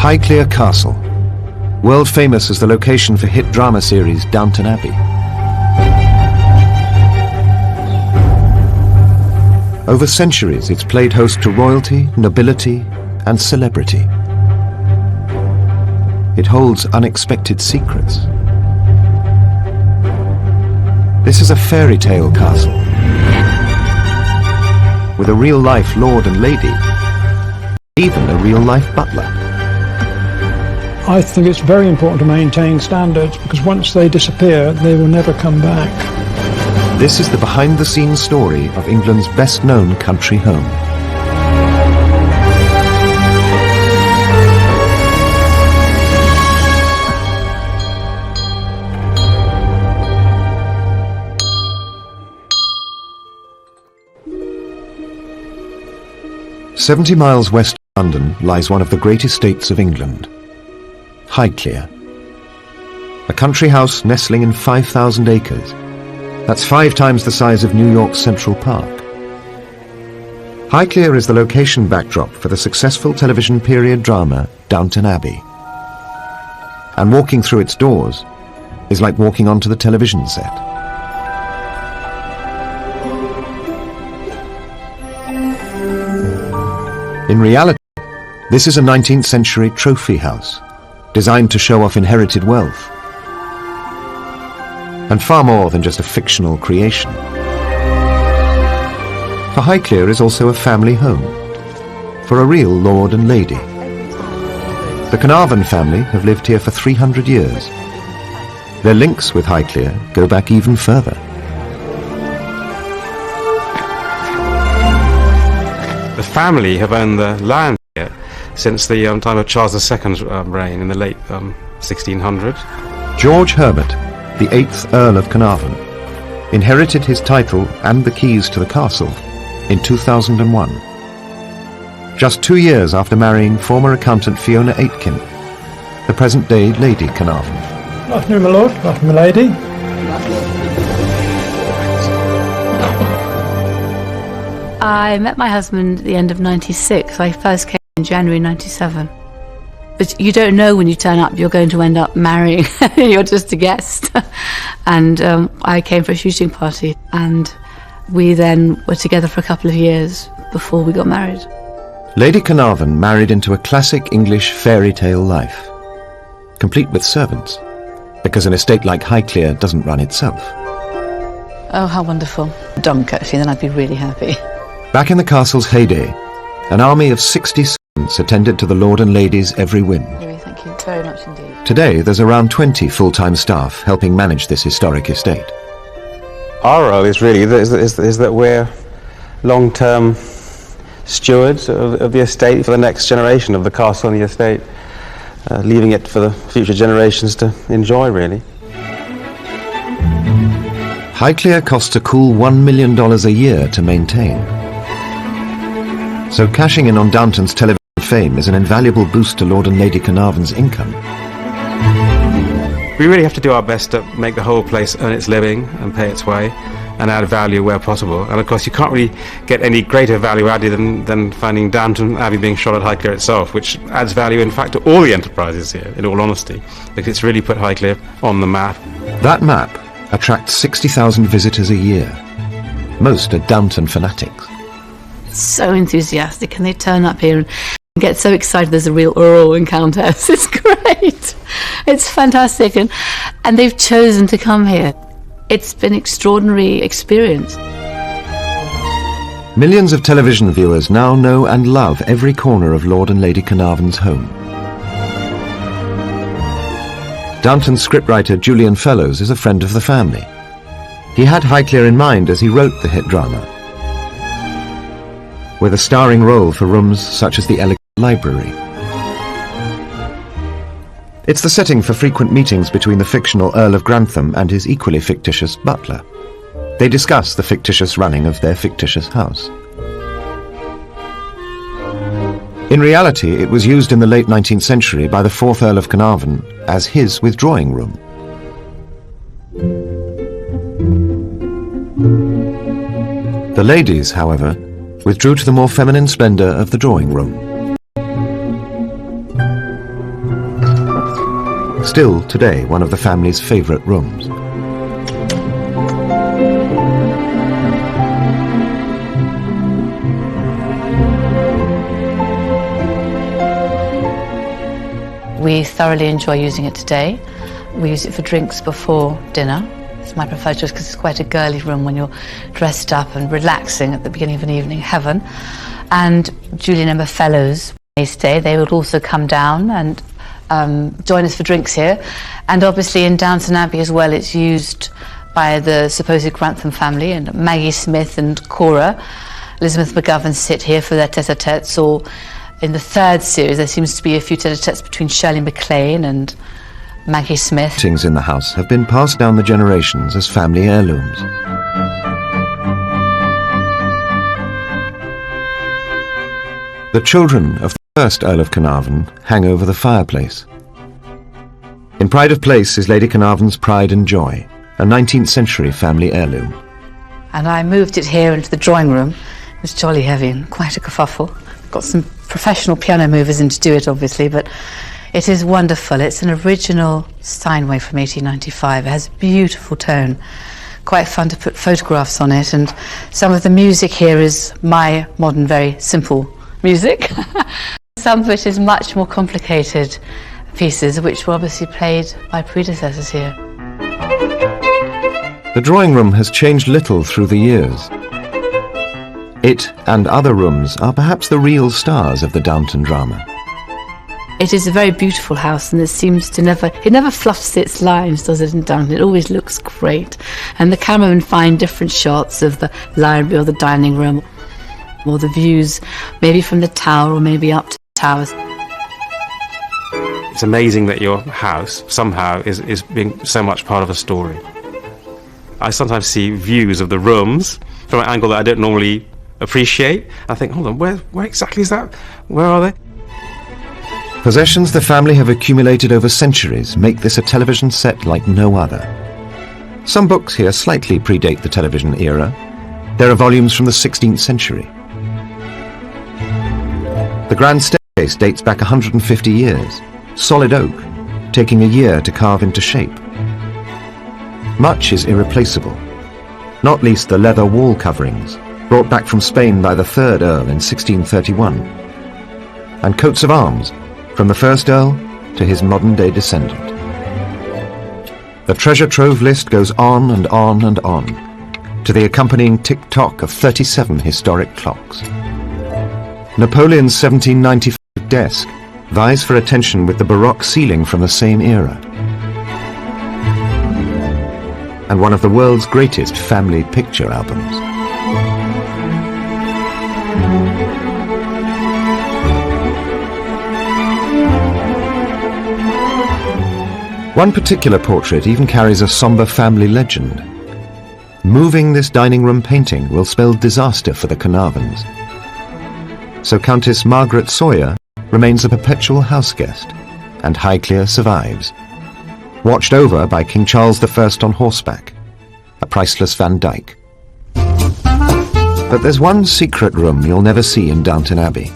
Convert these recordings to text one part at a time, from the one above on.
Highclere Castle, world famous as the location for hit drama series Downton Abbey. Over centuries, it's played host to royalty, nobility, and celebrity. It holds unexpected secrets. This is a fairy tale castle with a real-life lord and lady, even a real-life butler. I think it's very important to maintain standards because once they disappear, they will never come back. This is the behind-the-scenes story of England's best-known country home. "70 miles west of London lies one of the great estates of England, Highclere. A country house nestling in 5,000 acres. That's 5 times the size of New York's Central Park. Highclere is the location backdrop for the successful television period drama Downton Abbey. And walking through its doors is like walking onto the television set. In reality, this is a 19th century trophy house, designed to show off inherited wealth, and far more than just a fictional creation. For Highclere is also a family home, for a real lord and lady. The Carnarvon family have lived here for 300 years. Their links with Highclere go back even further. The family have owned the land here since the time of Charles II's reign in the late 1600s. George Herbert, the 8th Earl of Carnarvon, inherited his title and the keys to the castle in 2001. Just 2 years after marrying former accountant Fiona Aitken, the present-day Lady Carnarvon. Good afternoon, my lord. Good afternoon, my lady. I met my husband at the end of '96. I first came in January '97. But you don't know when you turn up you're going to end up marrying. You're just a guest. And I came for a shooting party, and we then were together for a couple of years before we got married. Lady Carnarvon married into a classic English fairy tale life, complete with servants, because an estate like Highclere doesn't run itself. Oh, how wonderful. Dunk, actually, then I'd be really happy. Back in the castle's heyday, an army of 60 servants attended to the lord and lady's every whim. Thank you very much indeed. Today, there's around 20 full-time staff helping manage this historic estate. Our role is really is that we're long-term stewards of the estate for the next generation of the castle and the estate, leaving it for the future generations to enjoy, really. Highclere costs a cool $1 million a year to maintain. So cashing in on Downton's television fame is an invaluable boost to Lord and Lady Carnarvon's income. We really have to do our best to make the whole place earn its living and pay its way and add value where possible. And of course you can't really get any greater value added than finding Downton Abbey being shot at Highclere itself, which adds value in fact to all the enterprises here, in all honesty, because it's really put Highclere on the map. That map attracts 60,000 visitors a year. Most are Downton fanatics. So enthusiastic, and they turn up here and get so excited there's a real Earl and Countess. It's great. It's fantastic, and they've chosen to come here. It's been an extraordinary experience. Millions of television viewers now know and love every corner of Lord and Lady Carnarvon's home. Downton's scriptwriter Julian Fellowes is a friend of the family. He had Highclere in mind as he wrote the hit drama, with a starring role for rooms such as the elegant library. It's the setting for frequent meetings between the fictional Earl of Grantham and his equally fictitious butler. They discuss the fictitious running of their fictitious house. In reality, it was used in the late 19th century by the 4th Earl of Carnarvon as his withdrawing room. The ladies, however, withdrew to the more feminine splendour of the drawing room. still today one of the family's favourite rooms. We thoroughly enjoy using it today. We use it for drinks before dinner. It's my preferred choice because it's quite a girly room when you're dressed up and relaxing at the beginning of an evening, heaven. And Julian Emma Fellows, when they stay, they would also come down and join us for drinks here. And obviously in Downton Abbey as well, it's used by the supposed Grantham family, and Maggie Smith and Cora. Elizabeth McGovern sit here for their tete-a-tetes, or in the third series there seems to be a few tete-a-tetes between Shirley MacLaine and Maggie Smith. Paintings in the house have been passed down the generations as family heirlooms. The children of the first Earl of Carnarvon hang over the fireplace. In Pride of Place is Lady Carnarvon's Pride and Joy, a 19th century family heirloom. And I moved it here into the drawing room. It was jolly heavy and quite a kerfuffle. Got some professional piano movers in to do it, obviously, but it is wonderful. It's an original Steinway from 1895. It has a beautiful tone. Quite fun to put photographs on it, and some of the music here is my modern, very simple music. Some of it is much more complicated pieces, which were obviously played by predecessors here. The drawing room has changed little through the years. It and other rooms are perhaps the real stars of the Downton drama. It is a very beautiful house, and it seems to never fluffs its lines, does it, in Downton? It always looks great. And the cameramen find different shots of the library or the dining room, or the views, maybe from the tower or maybe up to the towers. It's amazing that your house somehow is being so much part of a story. I sometimes see views of the rooms from an angle that I don't normally appreciate. I think, hold on, where exactly is that? Where are they? Possessions the family have accumulated over centuries make this a television set like no other. Some books here slightly predate the television era. There are volumes from the 16th century. The grand staircase dates back 150 years, solid oak, taking a year to carve into shape. Much is irreplaceable, not least the leather wall coverings, brought back from Spain by the 3rd Earl in 1631, and coats of arms, from the first Earl to his modern-day descendant. The treasure trove list goes on and on and on, to the accompanying tick-tock of 37 historic clocks. Napoleon's 1795 desk vies for attention with the Baroque ceiling from the same era, and one of the world's greatest family picture albums. One particular portrait even carries a sombre family legend. Moving this dining room painting will spell disaster for the Carnarvons. So Countess Margaret Sawyer remains a perpetual house guest, and Highclere survives, watched over by King Charles I on horseback, a priceless Van Dyck. But there's one secret room you'll never see in Downton Abbey: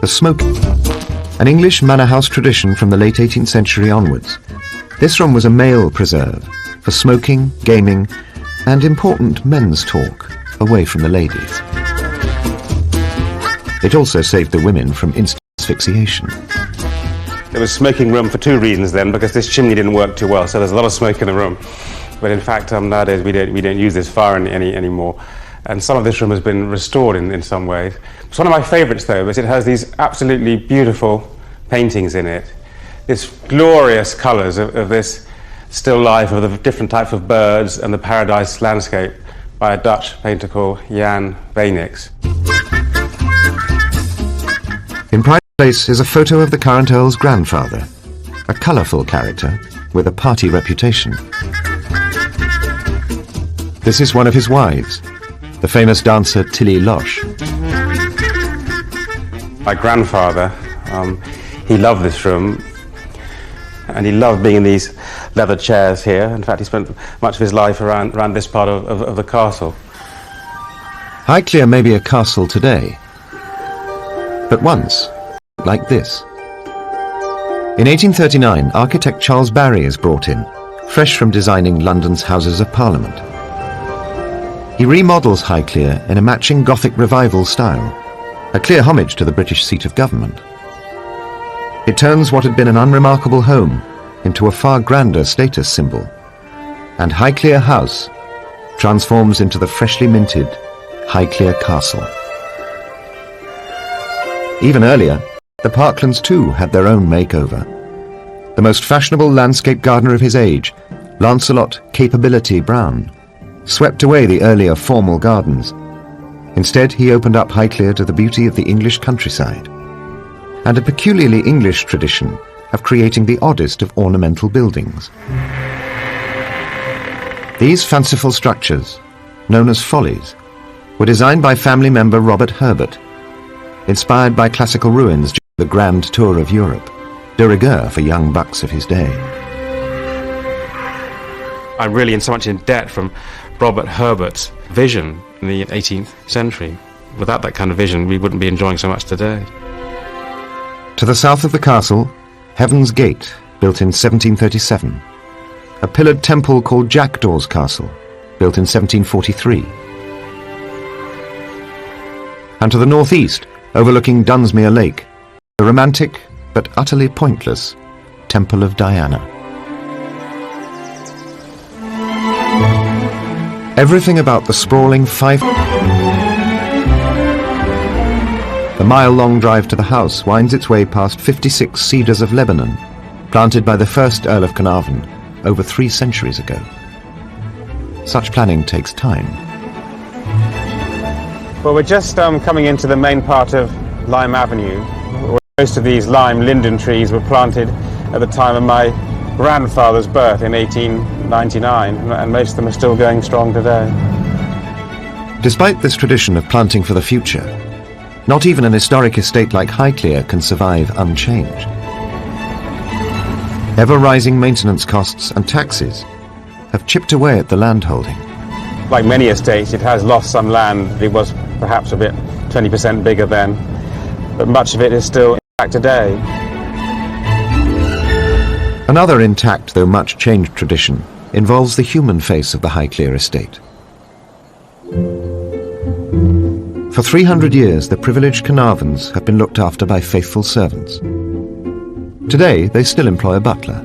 the smoking. An English manor house tradition from the late 18th century onwards. This room was a male preserve for smoking, gaming, and important men's talk away from the ladies. It also saved the women from instant asphyxiation. There was smoking room for two reasons then, because this chimney didn't work too well, so there's a lot of smoke in the room. But in fact, nowadays we don't use this fire anymore. And some of this room has been restored in some ways. It's one of my favourites though, is it has these absolutely beautiful paintings in it. This glorious colours of this still life of the different types of birds and the paradise landscape by a Dutch painter called Jan Weenix. In Pride Place is a photo of the current Earl's grandfather, a colourful character with a party reputation. This is one of his wives, the famous dancer Tilly Loche. My grandfather, he loved this room, and he loved being in these leather chairs here. In fact, he spent much of his life around this part of the castle. Highclere may be a castle today, but once, like this. In 1839, architect Charles Barry is brought in, fresh from designing London's Houses of Parliament. He remodels Highclere in a matching Gothic revival style, a clear homage to the British seat of government. It turns what had been an unremarkable home into a far grander status symbol, and Highclere House transforms into the freshly minted Highclere Castle. Even earlier, the Parklands too had their own makeover. The most fashionable landscape gardener of his age, Lancelot Capability Brown, swept away the earlier formal gardens. Instead, he opened up Highclere to the beauty of the English countryside, and a peculiarly English tradition of creating the oddest of ornamental buildings. These fanciful structures, known as follies, were designed by family member Robert Herbert, inspired by classical ruins during the Grand Tour of Europe, de rigueur for young bucks of his day. I'm really in so much in debt from Robert Herbert's vision in the 18th century. Without that kind of vision, we wouldn't be enjoying so much today. To the south of the castle, Heaven's Gate, built in 1737. A pillared temple called Jackdaw's Castle, built in 1743. And to the northeast, overlooking Dunsmuir Lake, the romantic but utterly pointless Temple of Diana. Everything about the sprawling The mile-long drive to the house winds its way past 56 cedars of Lebanon, planted by the first Earl of Carnarvon over 3 centuries ago. Such planning takes time. Well, we're just coming into the main part of Lime Avenue. Most of these lime linden trees were planted at the time of my grandfather's birth in 1899, and most of them are still going strong today. Despite this tradition of planting for the future, not even an historic estate like Highclere can survive unchanged. Ever-rising maintenance costs and taxes have chipped away at the landholding. Like many estates, it has lost some land. It was perhaps a bit 20% bigger then, but much of it is still intact today. Another intact, though much changed tradition involves the human face of the Highclere estate. For 300 years, the privileged Carnarvons have been looked after by faithful servants. Today, they still employ a butler.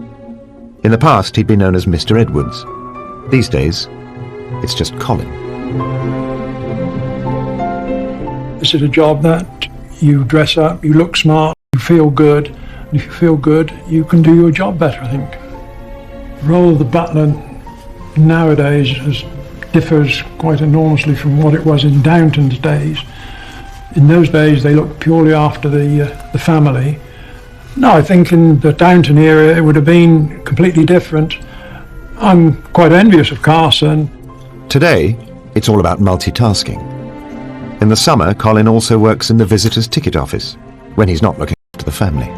In the past, he'd been known as Mr. Edwards. These days, it's just Colin. This is a job that you dress up, you look smart, you feel good, and if you feel good, you can do your job better, I think. The role of the butler nowadays differs quite enormously from what it was in Downton's days. In those days, they looked purely after the family. No, I think in the Downton era, it would have been completely different. I'm quite envious of Carson. Today, it's all about multitasking. In the summer, Colin also works in the visitors' ticket office, when he's not looking after the family.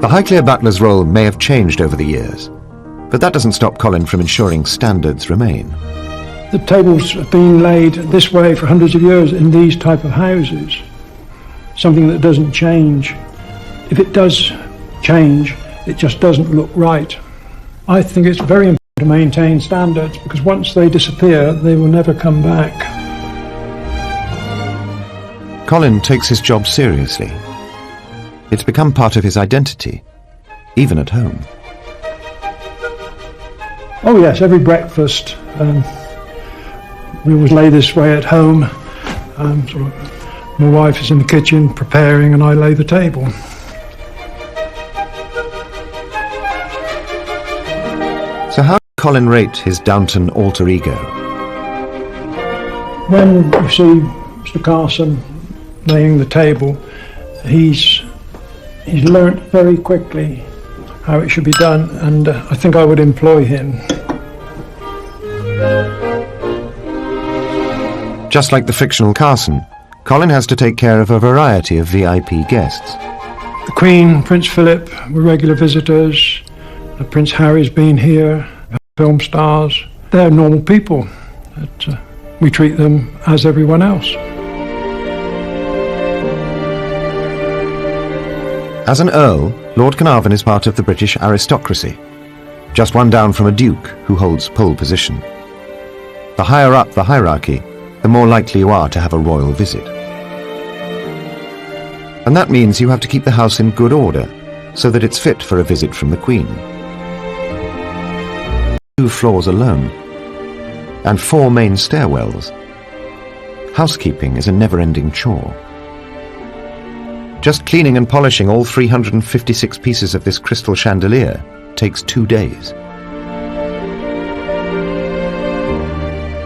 The Highclere butler's role may have changed over the years, but that doesn't stop Colin from ensuring standards remain. The tables have been laid this way for hundreds of years in these type of houses, something that doesn't change. If it does change, it just doesn't look right. I think it's very important to maintain standards, because once they disappear, they will never come back. Colin takes his job seriously. It's become part of his identity, even at home. Oh yes, every breakfast we always lay this way at home. My wife is in the kitchen preparing and I lay the table. So how did Colin rate his Downton alter ego? When you see Mr. Carson laying the table, he's learnt very quickly how it should be done, and I think I would employ him. Just like the fictional Carson, Colin has to take care of a variety of VIP guests. The Queen, Prince Philip were regular visitors. Prince Harry's been here. Film stars. They're normal people. We treat them as everyone else. As an Earl, Lord Carnarvon is part of the British aristocracy, just one down from a Duke who holds pole position. The higher up the hierarchy, the more likely you are to have a royal visit. And that means you have to keep the house in good order, so that it's fit for a visit from the Queen. 2 floors alone, and 4 main stairwells. Housekeeping is a never-ending chore. Just cleaning and polishing all 356 pieces of this crystal chandelier takes 2 days.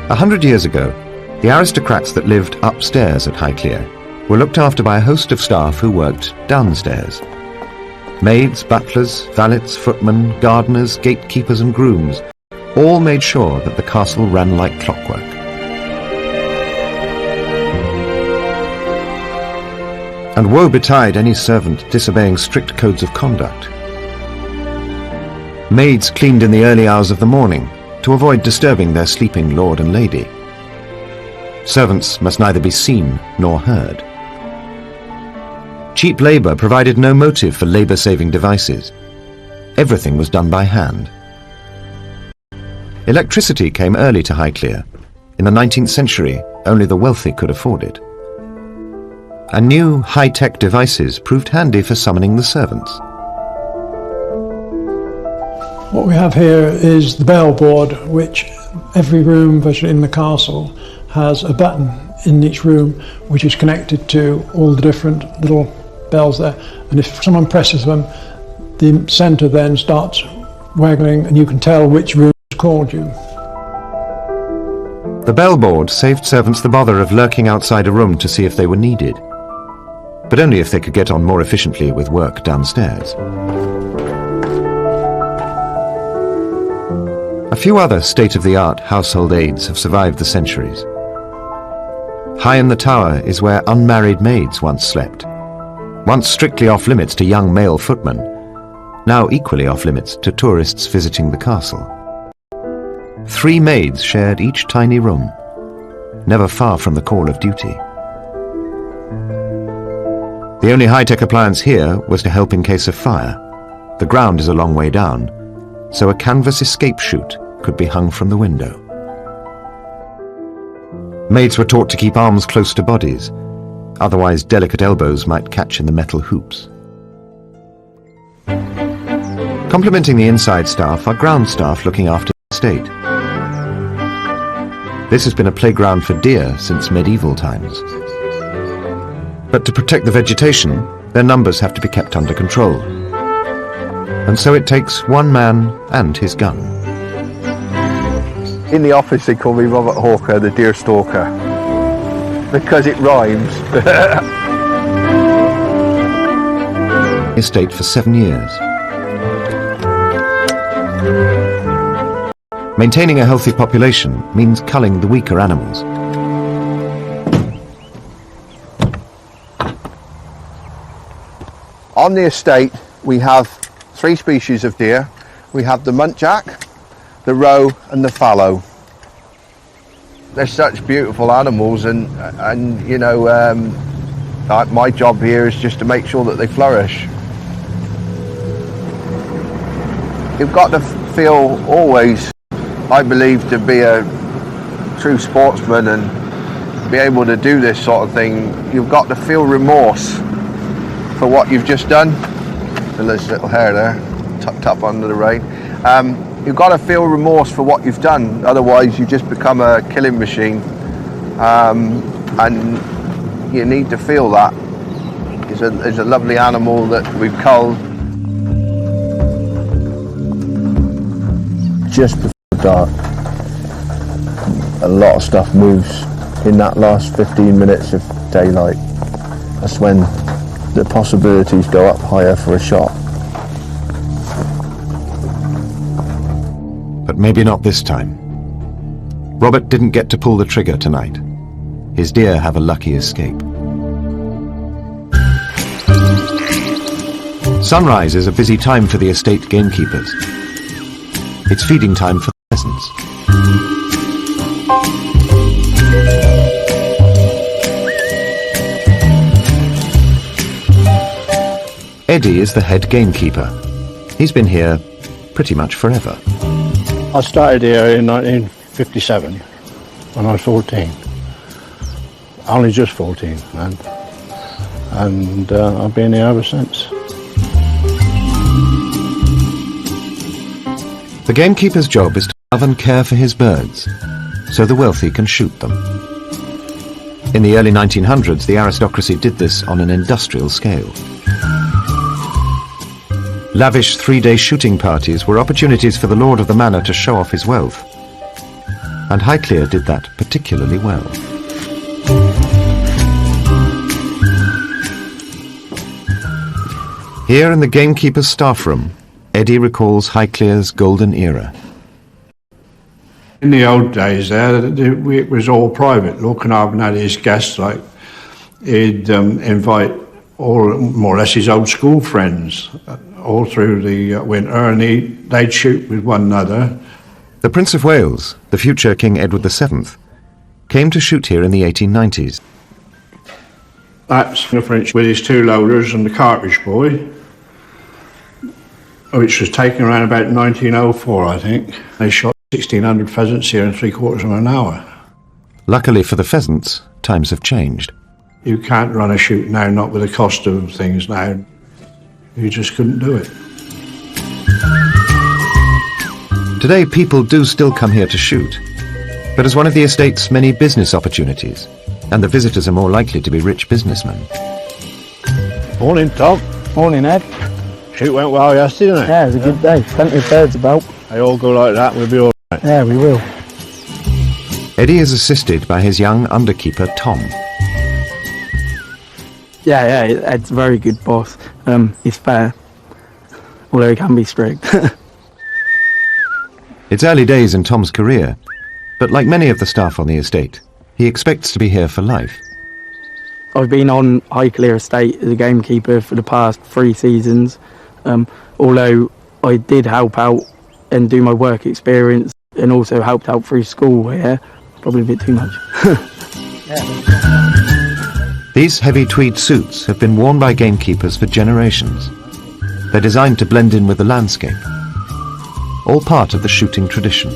100 years ago, the aristocrats that lived upstairs at Highclere were looked after by a host of staff who worked downstairs. Maids, butlers, valets, footmen, gardeners, gatekeepers and grooms all made sure that the castle ran like clockwork. And woe betide any servant disobeying strict codes of conduct. Maids cleaned in the early hours of the morning to avoid disturbing their sleeping lord and lady. Servants must neither be seen nor heard. Cheap labour provided no motive for labour-saving devices. Everything was done by hand. Electricity came early to Highclere. In the 19th century, only the wealthy could afford it. And new high-tech devices proved handy for summoning the servants. What we have here is the bell board, which every room virtually in the castle has a button in each room which is connected to all the different little bells there. And if someone presses them, the centre then starts waggling and you can tell which room has called you. The bell board saved servants the bother of lurking outside a room to see if they were needed, but only if they could get on more efficiently with work downstairs. A few other state-of-the-art household aids have survived the centuries. High in the tower is where unmarried maids once slept, once strictly off-limits to young male footmen, now equally off-limits to tourists visiting the castle. 3 maids shared each tiny room, never far from the call of duty. The only high-tech appliance here was to help in case of fire. The ground is a long way down, so a canvas escape chute could be hung from the window. Maids were taught to keep arms close to bodies, otherwise delicate elbows might catch in the metal hoops. Complementing the inside staff are ground staff looking after the estate. This has been a playground for deer since medieval times. But to protect the vegetation, their numbers have to be kept under control. And so it takes one man and his gun. In the office they call me Robert Hawker, the deer stalker, because it rhymes. Estate for 7 years. Maintaining a healthy population means culling the weaker animals. On the estate we have 3 species of deer. We have the muntjac, the roe and the fallow. They're such beautiful animals, and you know, my job here is just to make sure that they flourish. You've got to feel always, I believe, to be a true sportsman and be able to do this sort of thing, you've got to feel remorse for what you've just done. There's little hair there, tucked up under the rain. You've got to feel remorse for what you've done, otherwise you just become a killing machine. And you need to feel that. It's a lovely animal that we've culled. Just before dark, a lot of stuff moves in that last 15 minutes of daylight. That's when the possibilities go up higher for a shot. But maybe not this time. Robert didn't get to pull the trigger tonight. His deer have a lucky escape. Sunrise is a busy time for the estate gamekeepers. It's feeding time for the pheasants. Eddie is the head gamekeeper. He's been here pretty much forever. I started here in 1957 when I was 14. Only just 14, man. And I've been here ever since. The gamekeeper's job is to love and care for his birds, so the wealthy can shoot them. In the early 1900s, the aristocracy did this on an industrial scale. Lavish 3-day shooting parties were opportunities for the lord of the manor to show off his wealth. And Highclere did that particularly well. Here in the gamekeeper's staff room, Eddie recalls Highclere's golden era. In the old days there, it was all private. Lord Carnarvon had his guests, like he'd invite all, more or less, his old school friends all through the winter, and they'd shoot with one another. The Prince of Wales, the future King Edward VII, came to shoot here in the 1890s. That's the French with his 2 loaders and the cartridge boy, which was taken around about 1904, I think. They shot 1,600 pheasants here in 3/4 of an hour. Luckily for the pheasants, times have changed. You can't run a shoot now, not with the cost of things now. You just couldn't do it. Today people do still come here to shoot, but as one of the estate's many business opportunities, and the visitors are more likely to be rich businessmen. Morning, Tom. Morning, Ed. Shoot went well yesterday, didn't it? Yeah, it was a good day. Plenty of birds about. They all go like that, we'll be all right. Yeah, we will. Eddie is assisted by his young underkeeper, Tom. Yeah, Ed's a very good boss. He's fair, although he can be strict. It's early days in Tom's career, but like many of the staff on the estate, he expects to be here for life. I've been on Highclere Estate as a gamekeeper for the past 3 seasons. Although I did help out and do my work experience and also helped out through school here, probably a bit too much. These heavy tweed suits have been worn by gamekeepers for generations. They're designed to blend in with the landscape, all part of the shooting tradition.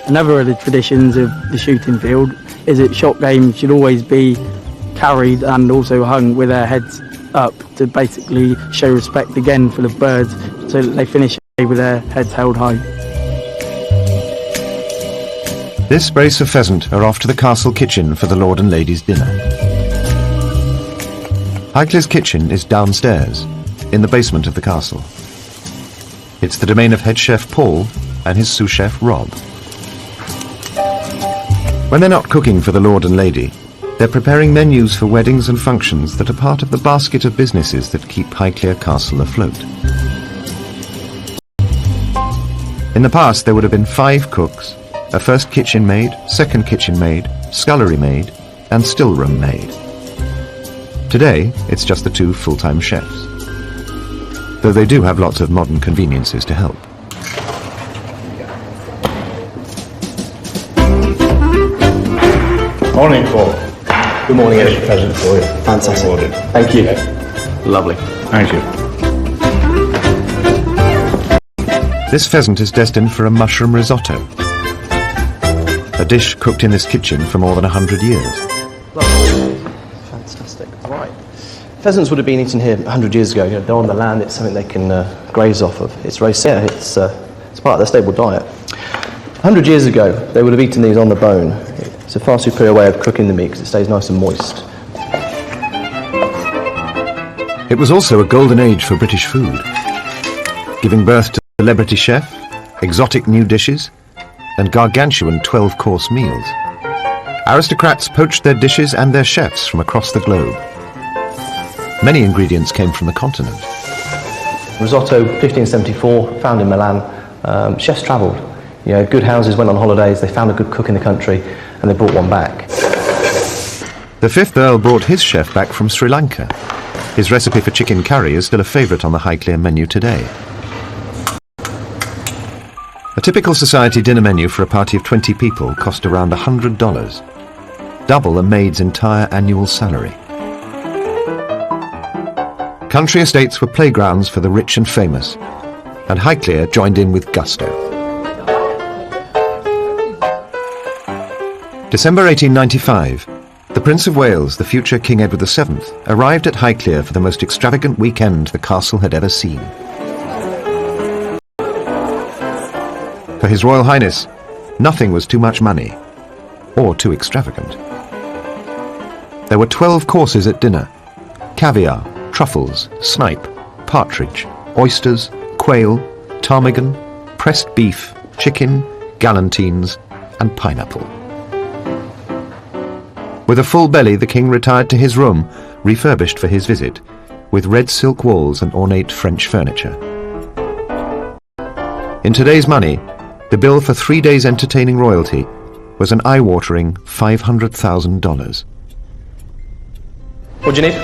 Another of the traditions of the shooting field is that shot game should always be carried and also hung with their heads up to basically show respect again for the birds, so that they finish with their heads held high. This brace of pheasant are off to the castle kitchen for the Lord and Lady's dinner. Highclere's kitchen is downstairs, in the basement of the castle. It's the domain of head chef Paul and his sous chef Rob. When they're not cooking for the Lord and Lady, they're preparing menus for weddings and functions that are part of the basket of businesses that keep Highclere Castle afloat. In the past, there would have been 5 cooks, a first kitchen maid, second kitchen maid, scullery maid, and stillroom maid. Today, it's just the two full-time chefs, though they do have lots of modern conveniences to help. Morning, Paul. Good morning, Here's Ed. a present for you. Fantastic. Ordered. Thank you. Lovely. Thank you. This pheasant is destined for a mushroom risotto, a dish cooked in this kitchen for more than 100 years. Fantastic. Right. Pheasants would have been eaten here 100 years ago. You know, they're on the land. It's something they can graze off of. It's very safe. It's part of their stable diet. 100 years ago, they would have eaten these on the bone. It's a far superior way of cooking the meat because it stays nice and moist. It was also a golden age for British food, giving birth to celebrity chef, exotic new dishes, and gargantuan 12-course meals. Aristocrats poached their dishes and their chefs from across the globe. Many ingredients came from the continent. Risotto, 1574, found in Milan. Chefs travelled. You know, good houses went on holidays, they found a good cook in the country, and they brought one back. The 5th Earl brought his chef back from Sri Lanka. His recipe for chicken curry is still a favourite on the Highclere menu today. A typical society dinner menu for a party of 20 people cost around $100, double a maid's entire annual salary. Country estates were playgrounds for the rich and famous, and Highclere joined in with gusto. December 1895, the Prince of Wales, the future King Edward VII, arrived at Highclere for the most extravagant weekend the castle had ever seen. For His Royal Highness, nothing was too much money, or too extravagant. There were 12 courses at dinner: caviar, truffles, snipe, partridge, oysters, quail, ptarmigan, pressed beef, chicken, galantines, and pineapple. With a full belly, the king retired to his room, refurbished for his visit, with red silk walls and ornate French furniture. In today's money, the bill for 3 days entertaining royalty was an eye-watering $500,000. What do you need?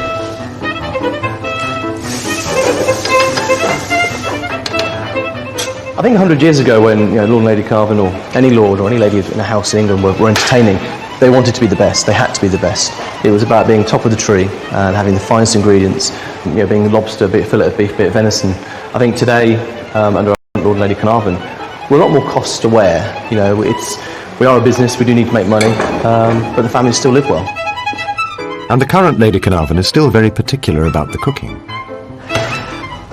I think 100 years ago when Lord and Lady Carvin, or any lord or any lady in a house in England were entertaining, they wanted to be the best. They had to be the best. It was about being top of the tree and having the finest ingredients, being lobster, be it fillet of beef, be it venison. I think today, under Lord and Lady Carnarvon, we're a lot more cost aware. We are a business, we do need to make money, but the families still live well. And the current Lady Carnarvon is still very particular about the cooking.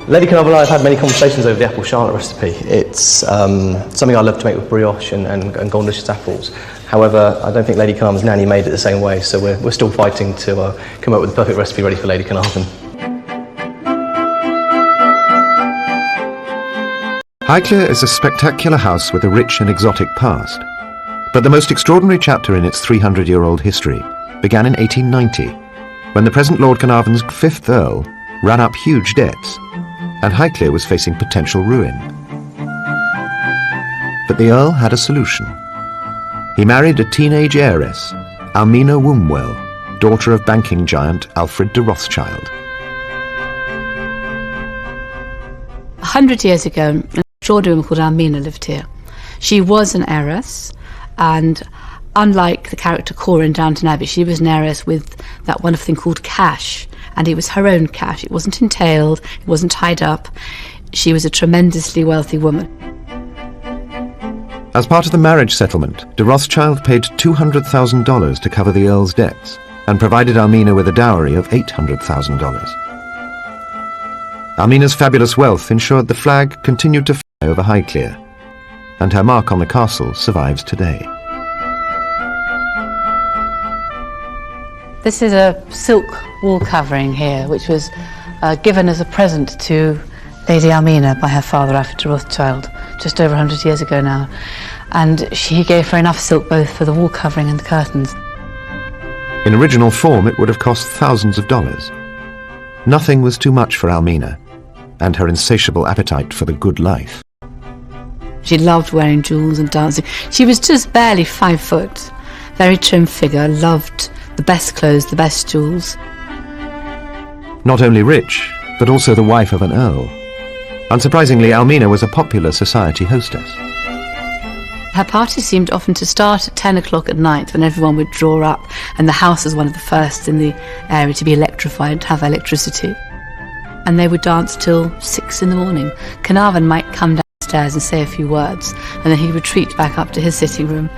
Lady Carnarvon and I have had many conversations over the apple charlotte recipe. It's something I love to make with brioche and golden delicious apples. However, I don't think Lady Carnarvon's nanny made it the same way, so we're still fighting to come up with the perfect recipe ready for Lady Carnarvon. Highclere is a spectacular house with a rich and exotic past. But the most extraordinary chapter in its 300-year-old history began in 1890, when the present Lord Carnarvon's 5th Earl ran up huge debts, and Highclere was facing potential ruin. But the Earl had a solution. He married a teenage heiress, Almina Wombwell, daughter of banking giant Alfred de Rothschild. 100 years ago, an extraordinary woman called Almina lived here. She was an heiress, and unlike the character Cora in Downton Abbey, she was an heiress with that wonderful thing called cash, and it was her own cash. It wasn't entailed, it wasn't tied up. She was a tremendously wealthy woman. As part of the marriage settlement, de Rothschild paid $200,000 to cover the Earl's debts and provided Almina with a dowry of $800,000. Almina's fabulous wealth ensured the flag continued to fly over Highclere, and her mark on the castle survives today. This is a silk wall covering here, which was given as a present to Lady Almina by her father, Alfred de Rothschild, just over 100 years ago now. And he gave her enough silk both for the wall covering and the curtains. In original form, it would have cost thousands of dollars. Nothing was too much for Almina, and her insatiable appetite for the good life. She loved wearing jewels and dancing. She was just barely 5 foot, very trim figure, loved the best clothes, the best jewels. Not only rich, but also the wife of an earl. Unsurprisingly, Almina was a popular society hostess. Her party seemed often to start at 10 o'clock at night when everyone would draw up, and the house was one of the first in the area to be electrified, to have electricity. And they would dance till 6 in the morning. Carnarvon might come downstairs and say a few words, and then he'd retreat back up to his sitting room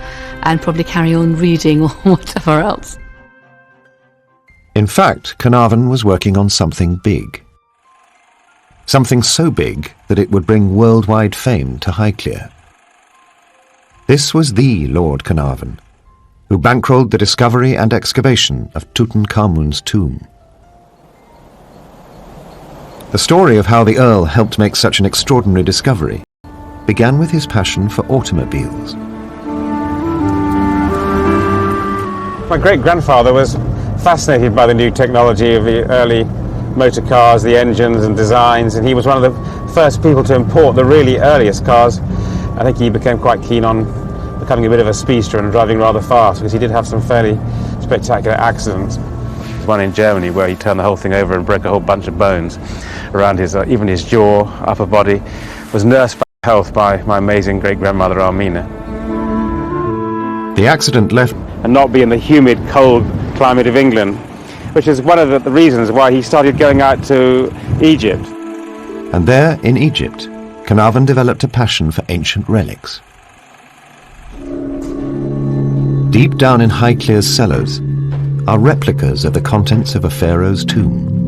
and probably carry on reading or whatever else. In fact, Carnarvon was working on something big. Something so big that it would bring worldwide fame to Highclere. This was the Lord Carnarvon, who bankrolled the discovery and excavation of Tutankhamun's tomb. The story of how the Earl helped make such an extraordinary discovery began with his passion for automobiles. My great-grandfather was fascinated by the new technology of the early motor cars, the engines and designs, and he was one of the first people to import the really earliest cars. I think he became quite keen on becoming a bit of a speedster and driving rather fast, because he did have some fairly spectacular accidents. One in Germany where he turned the whole thing over and broke a whole bunch of bones around his, even his jaw, upper body, was nursed back to health by my amazing great-grandmother Almina. The accident left And not be in the humid, cold climate of England, which is one of the reasons why he started going out to Egypt. And there, in Egypt, Carnarvon developed a passion for ancient relics. Deep down in Highclere's cellars are replicas of the contents of a pharaoh's tomb.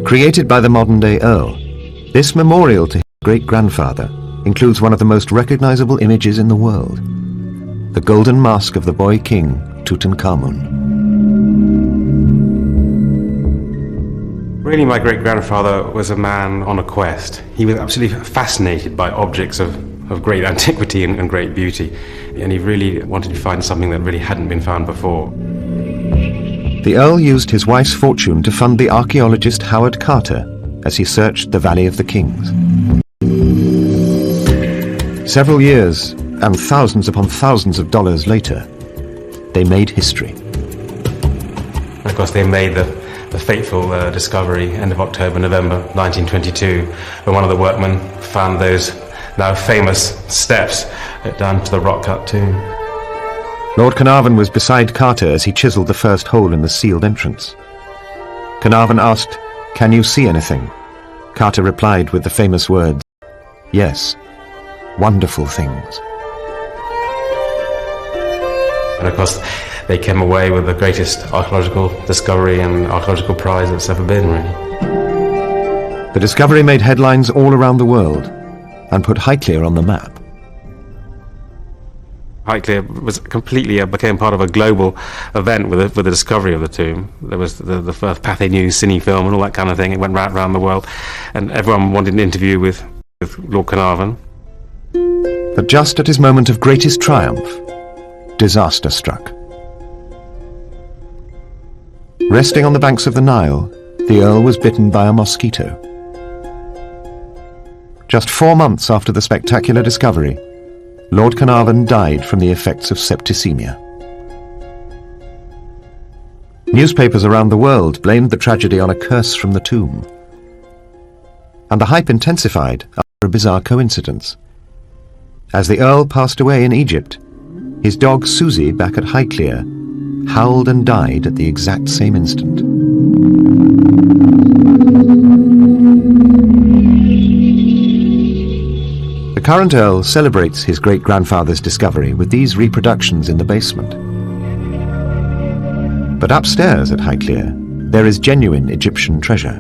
Created by the modern-day Earl, this memorial to his great-grandfather includes one of the most recognizable images in the world, the golden mask of the boy king, Tutankhamun. Really, my great-grandfather was a man on a quest. He was absolutely fascinated by objects of great antiquity and great beauty, and he really wanted to find something that really hadn't been found before. The Earl used his wife's fortune to fund the archaeologist Howard Carter as he searched the Valley of the Kings. Several years and thousands upon thousands of dollars later, they made history. Of course, they made the fateful discovery end of October, November 1922, when one of the workmen found those now famous steps down to the rock-cut tomb. Lord Carnarvon was beside Carter as he chiseled the first hole in the sealed entrance. Carnarvon asked, "Can you see anything?" Carter replied with the famous words, "Yes, wonderful things." And of course, they came away with the greatest archaeological discovery and archaeological prize that's ever been, really. The discovery made headlines all around the world and put Highclere on the map. Highclere was completely became part of a global event with the discovery of the tomb. There was the first Pathé News cine film and all that kind of thing. It went right around the world, and everyone wanted an interview with Lord Carnarvon. But just at his moment of greatest triumph, disaster struck. Resting on the banks of the Nile, the Earl was bitten by a mosquito. Just 4 months after the spectacular discovery, Lord Carnarvon died from the effects of septicemia. Newspapers around the world blamed the tragedy on a curse from the tomb. And the hype intensified after a bizarre coincidence. As the Earl passed away in Egypt, his dog Susie, back at Highclere, howled and died at the exact same instant. The current Earl celebrates his great-grandfather's discovery with these reproductions in the basement. But upstairs at Highclere, there is genuine Egyptian treasure.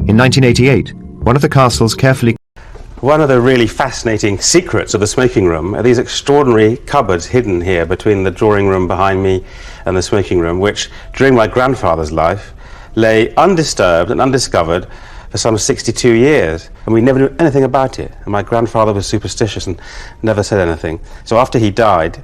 In 1988, one of the castle's carefully... One of the really fascinating secrets of the smoking room are these extraordinary cupboards hidden here between the drawing room behind me and the smoking room, which, during my grandfather's life, lay undisturbed and undiscovered for some 62 years, and we never knew anything about it. And my grandfather was superstitious and never said anything. So after he died,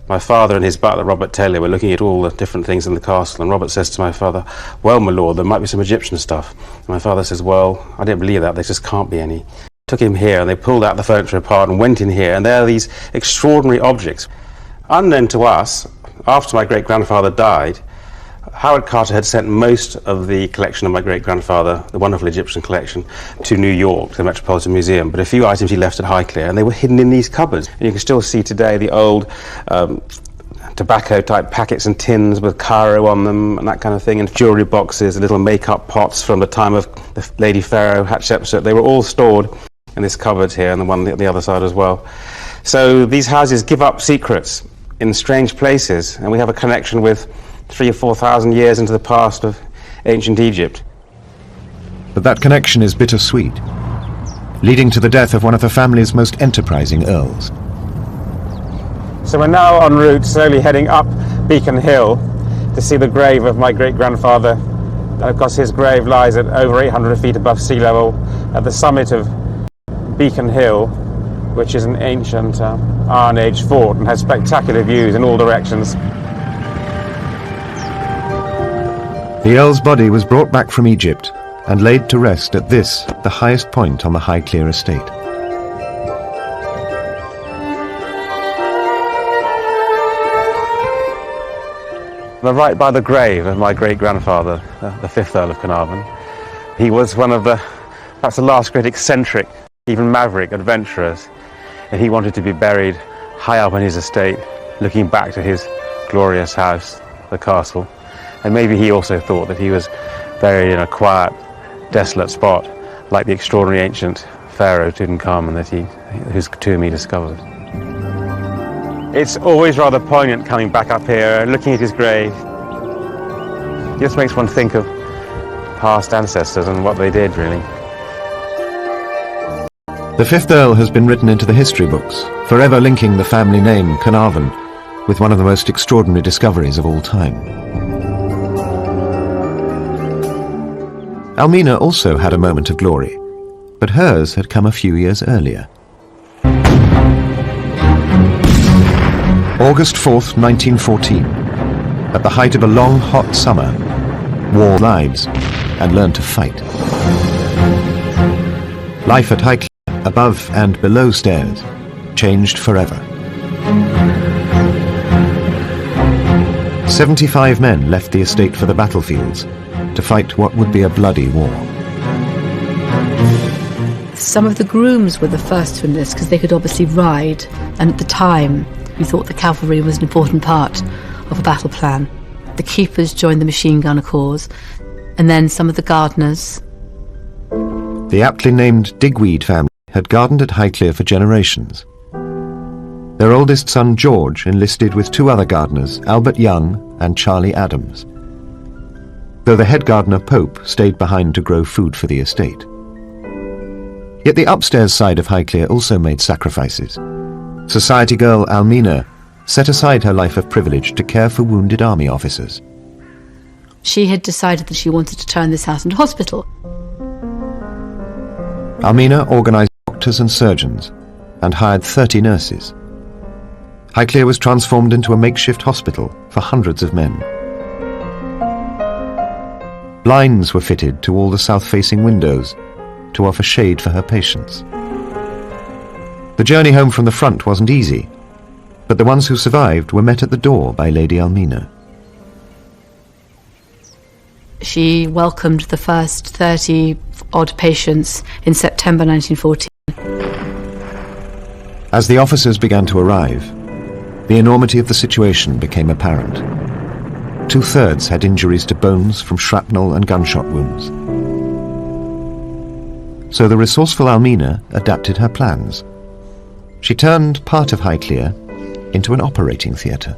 my father and his butler, Robert Taylor, were looking at all the different things in the castle, and Robert says to my father, "Well, my lord, there might be some Egyptian stuff." And my father says, "Well, I don't believe that, there just can't be any." Took him here, and they pulled out the furniture apart and went in here, and there are these extraordinary objects. Unknown to us, after my great-grandfather died, Howard Carter had sent most of the collection of my great-grandfather, the wonderful Egyptian collection, to New York, to the Metropolitan Museum, but a few items he left at Highclere, and they were hidden in these cupboards. And you can still see today the old tobacco-type packets and tins with Cairo on them and that kind of thing, and jewellery boxes, little make-up pots from the time of the Lady Pharaoh Hatshepsut. They were all stored in this cupboard here, and the one on the other side as well. So these houses give up secrets in strange places, and we have a connection with 3,000 or 4,000 years into the past of ancient Egypt. But that connection is bittersweet, leading to the death of one of the family's most enterprising earls. So we're now en route, slowly heading up Beacon Hill to see the grave of my great-grandfather. And of course his grave lies at over 800 feet above sea level at the summit of Beacon Hill, which is an ancient Iron Age fort and has spectacular views in all directions. The earl's body was brought back from Egypt and laid to rest at this, the highest point on the Highclere estate. We're right by the grave of my great-grandfather, the 5th Earl of Carnarvon. He was one of perhaps the last great eccentric, even maverick adventurers, and he wanted to be buried high up on his estate, looking back to his glorious house, the castle. And maybe he also thought that he was buried in a quiet, desolate spot, like the extraordinary ancient pharaoh Tutankhamun whose tomb he discovered. It's always rather poignant coming back up here and looking at his grave. It just makes one think of past ancestors and what they did, really. The 5th Earl has been written into the history books, forever linking the family name Carnarvon with one of the most extraordinary discoveries of all time. Almina also had a moment of glory, but hers had come a few years earlier. August 4th, 1914. At the height of a long, hot summer, war lives and learned to fight. Life at Highclere, above and below stairs, changed forever. 75 men left the estate for the battlefields to fight what would be a bloody war. Some of the grooms were the first to enlist because they could obviously ride, and at the time we thought the cavalry was an important part of a battle plan. The keepers joined the machine gunner corps, and then some of the gardeners. The aptly named Digweed family had gardened at Highclere for generations. Their oldest son George enlisted with 2 other gardeners, Albert Young and Charlie Adams, though the head gardener Pope stayed behind to grow food for the estate. Yet the upstairs side of Highclere also made sacrifices. Society girl Almina set aside her life of privilege to care for wounded army officers. She had decided that she wanted to turn this house into a hospital. Almina organised doctors and surgeons and hired 30 nurses. Highclere was transformed into a makeshift hospital for hundreds of men. Blinds were fitted to all the south-facing windows to offer shade for her patients. The journey home from the front wasn't easy, but the ones who survived were met at the door by Lady Almina. She welcomed the first 30-odd patients in September 1914. As the officers began to arrive, the enormity of the situation became apparent. 2/3 had injuries to bones from shrapnel and gunshot wounds. So the resourceful Almina adapted her plans. She turned part of Highclere into an operating theatre.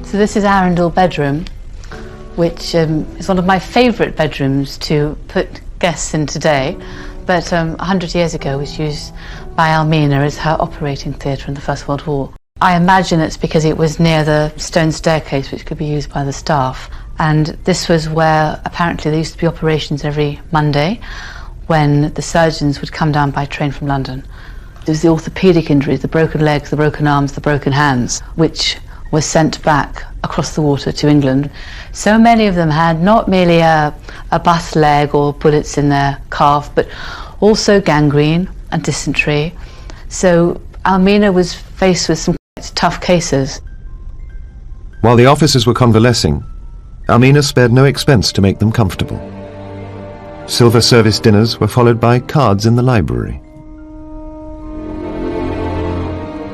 So this is Arundel bedroom, which is one of my favourite bedrooms to put guests in today, but 100 years ago was used by Almina as her operating theatre in the First World War. I imagine it's because it was near the stone staircase which could be used by the staff, and this was where apparently there used to be operations every Monday when the surgeons would come down by train from London. There was the orthopaedic injuries, the broken legs, the broken arms, the broken hands, which were sent back across the water to England. So many of them had not merely a bust leg or bullets in their calf, but also gangrene and dysentery. So Almina was faced with some quite tough cases. While the officers were convalescing, Almina spared no expense to make them comfortable. Silver service dinners were followed by cards in the library.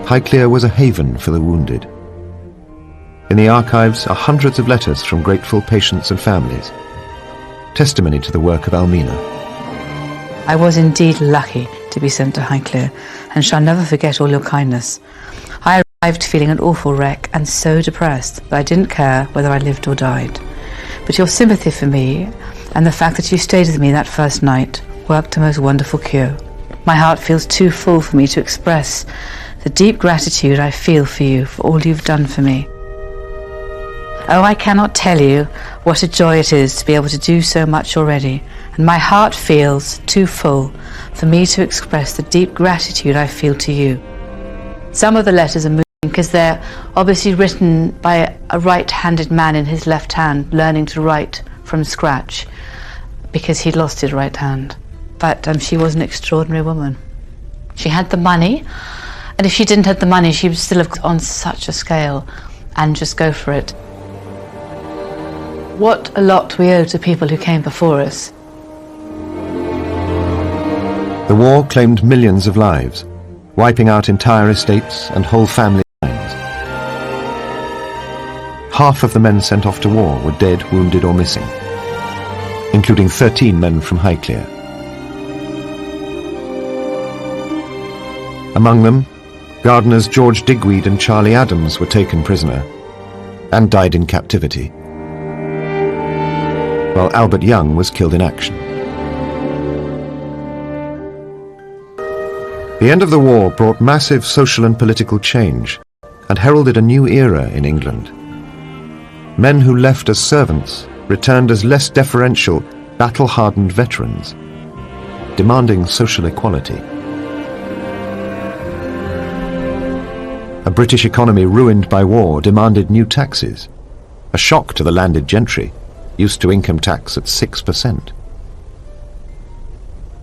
Highclere was a haven for the wounded. In the archives are hundreds of letters from grateful patients and families, testimony to the work of Almina. I was indeed lucky to be sent to Highclere, and shall never forget all your kindness. I arrived feeling an awful wreck and so depressed that I didn't care whether I lived or died. But your sympathy for me and the fact that you stayed with me that first night worked a most wonderful cure. My heart feels too full for me to express the deep gratitude I feel for you for all you've done for me. Oh, I cannot tell you what a joy it is to be able to do so much already, and my heart feels too full for me to express the deep gratitude I feel to you. Some of the letters are moving because they're obviously written by a right-handed man in his left hand, learning to write from scratch because he'd lost his right hand. But she was an extraordinary woman. She had the money, and if she didn't have the money, she would still have on such a scale and just go for it. What a lot we owe to people who came before us. The war claimed millions of lives, wiping out entire estates and whole family lines. Half of the men sent off to war were dead, wounded or missing, including 13 men from Highclere. Among them, gardeners George Digweed and Charlie Adams were taken prisoner and died in captivity, while Albert Young was killed in action. The end of the war brought massive social and political change and heralded a new era in England. Men who left as servants returned as less deferential, battle-hardened veterans, demanding social equality. A British economy ruined by war demanded new taxes, a shock to the landed gentry, used to income tax at 6%.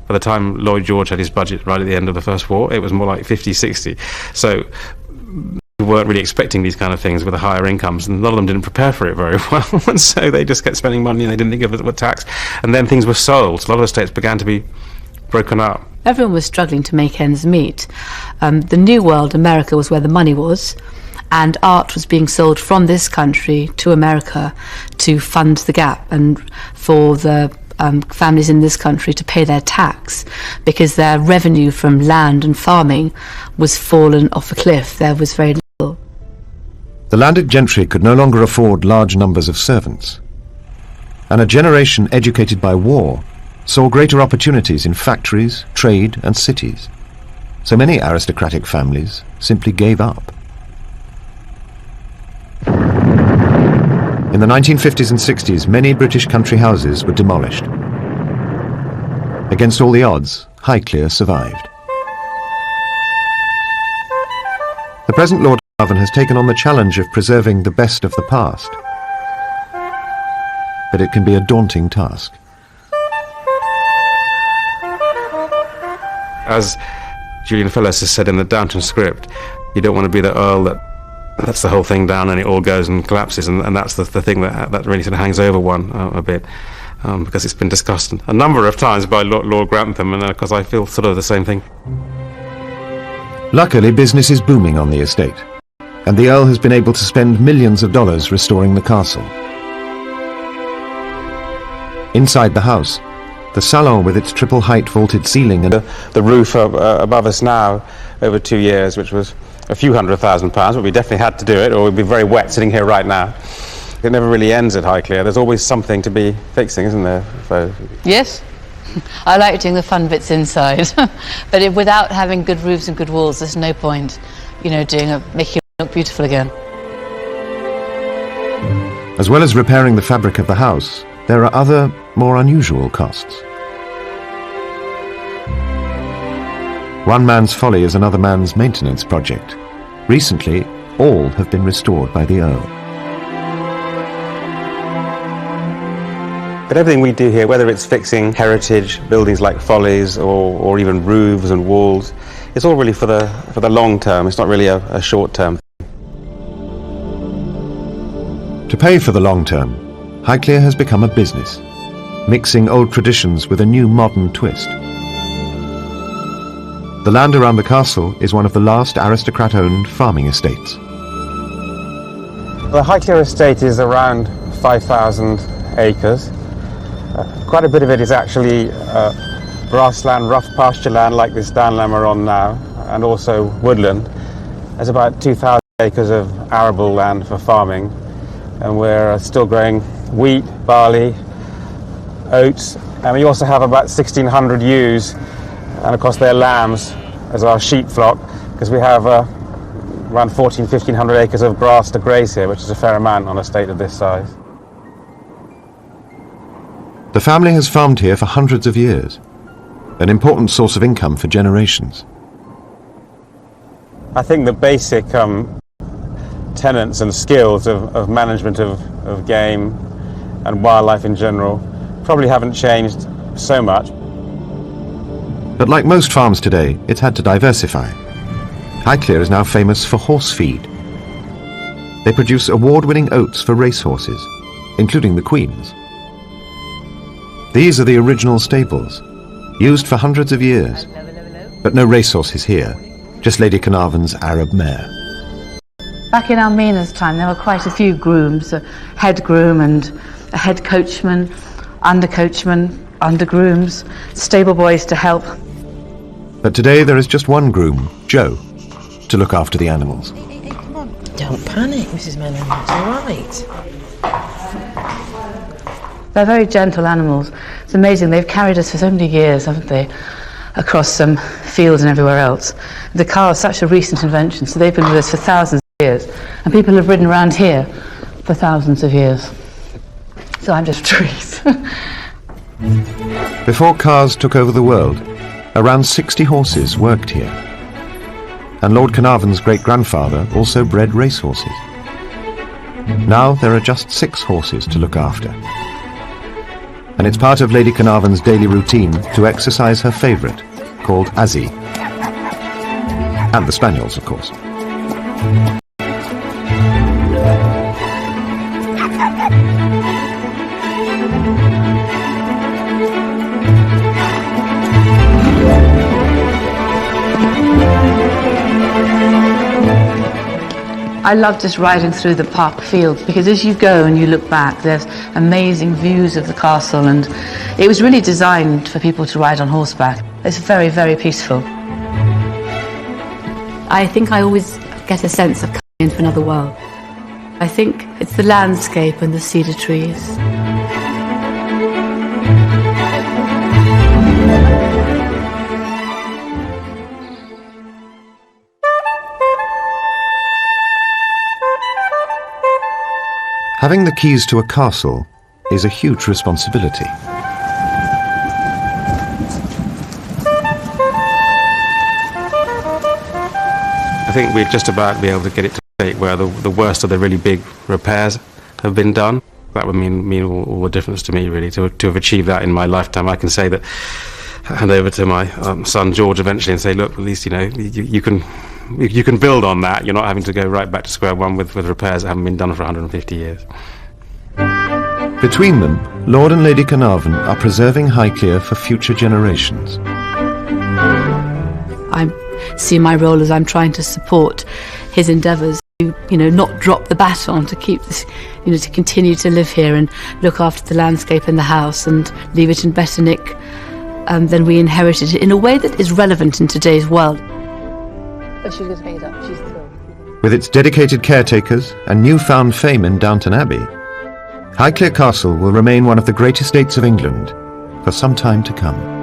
By the time Lloyd George had his budget right at the end of the First War, it was more like 50-60. So we weren't really expecting these kind of things with the higher incomes, and a lot of them didn't prepare for it very well, and so they just kept spending money and they didn't think of it as tax. And then things were sold. A lot of estates began to be broken up. Everyone was struggling to make ends meet. The New World, America, was where the money was, and art was being sold from this country to America to fund the gap and for the families in this country to pay their tax, because their revenue from land and farming was fallen off a cliff. There was very little. The landed gentry could no longer afford large numbers of servants, and a generation educated by war saw greater opportunities in factories, trade and cities. So many aristocratic families simply gave up. In the 1950s and 60s, many British country houses were demolished. Against all the odds, Highclere survived. The present Lord Carnarvon has taken on the challenge of preserving the best of the past. But it can be a daunting task. As Julian Fellowes has said in the Downton script, you don't want to be the Earl that lets the whole thing down and it all goes and collapses, and that's the thing that really sort of hangs over one a bit, because it's been discussed a number of times by Lord Grantham, and of course I feel sort of the same thing. Luckily, business is booming on the estate, and the Earl has been able to spend millions of dollars restoring the castle. Inside the house, the salon with its triple height vaulted ceiling and the roof above us now over 2 years, which was a few £100,000, but we definitely had to do it, or we'd be very wet sitting here right now. It never really ends at Highclere. There's always something to be fixing, isn't there? So. Yes. I like doing the fun bits inside, but without having good roofs and good walls, there's no point, making it look beautiful again. As well as repairing the fabric of the house, there are other, more unusual costs. One man's folly is another man's maintenance project. Recently, all have been restored by the Earl. But everything we do here, whether it's fixing heritage buildings like follies or even roofs and walls, it's all really for the long term. It's not really a short term. To pay for the long term, Highclere has become a business, mixing old traditions with a new modern twist. The land around the castle is one of the last aristocrat-owned farming estates. The Highclere estate is around 5,000 acres. Quite a bit of it is actually grassland, rough pasture land like this downland we're on now, and also woodland. There's about 2,000 acres of arable land for farming, and we're still growing wheat, barley, oats, and we also have about 1,600 ewes, and of course they're lambs as our sheep flock, because we have around 1,500 acres of grass to graze here, which is a fair amount on an estate of this size. The family has farmed here for hundreds of years, an important source of income for generations. I think the basic tenets and skills of management of game and wildlife in general probably haven't changed so much. But like most farms today, it's had to diversify. Highclere is now famous for horse feed. They produce award-winning oats for racehorses, including the Queen's. These are the original stables, used for hundreds of years. But no racehorses here, just Lady Carnarvon's Arab mare. Back in Almina's time, there were quite a few grooms, a head groom and a head coachman, under grooms, stable boys to help. But today there is just one groom, Joe, to look after the animals. Hey, come on. Don't panic, Mrs. Mellon. It's all right. They're very gentle animals. It's amazing. They've carried us for so many years, haven't they? Across some fields and everywhere else. The car is such a recent invention, so they've been with us for thousands of years. And people have ridden around here for thousands of years. So I'm just trees. Before cars took over the world, around 60 horses worked here. And Lord Carnarvon's great-grandfather also bred racehorses. Now there are just 6 horses to look after. And it's part of Lady Carnarvon's daily routine to exercise her favourite, called Azzy. And the spaniels, of course. I love just riding through the park fields, because as you go and you look back, there's amazing views of the castle, and it was really designed for people to ride on horseback. It's very, very peaceful. I think I always get a sense of coming into another world. I think it's the landscape and the cedar trees. Having the keys to a castle is a huge responsibility. I think we'd just about be able to get it to a state where the worst of the really big repairs have been done. That would mean all the difference to me, really, to have achieved that in my lifetime. I can say that, hand over to my son George eventually and say, look, at least, you can build on that. You're not having to go right back to square one with repairs that haven't been done for 150 years. Between them, Lord and Lady Carnarvon are preserving Highclere for future generations. I see my role as I'm trying to support his endeavours to, not drop the baton, to keep this, to continue to live here and look after the landscape and the house and leave it in better nick than we inherited it, in a way that is relevant in today's world. But she's going to pick it up. She's thrilled. With its dedicated caretakers and newfound fame in Downton Abbey, Highclere Castle will remain one of the great estates of England for some time to come.